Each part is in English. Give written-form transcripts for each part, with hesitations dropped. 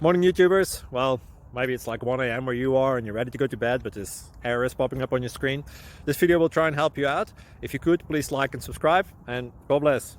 Morning YouTubers. Well, maybe it's like 1 a.m. where you are and you're ready to go to bed, but this error is popping up on your screen. This video will try and help you out. If you could, please like and subscribe, and God bless.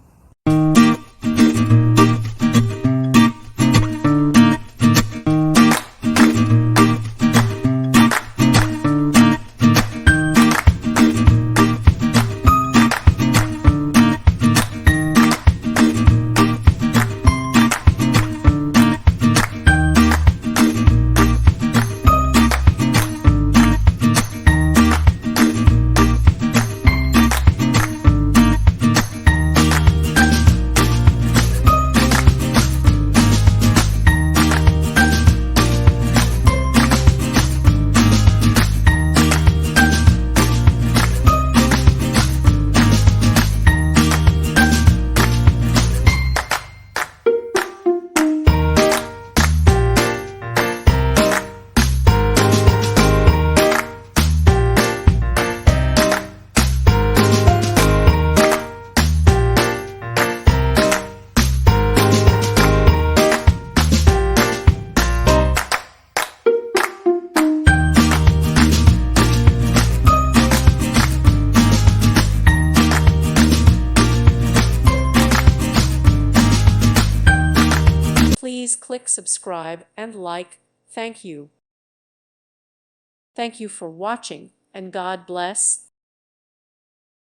Please click subscribe and like. Thank you. Thank you for watching, and God bless.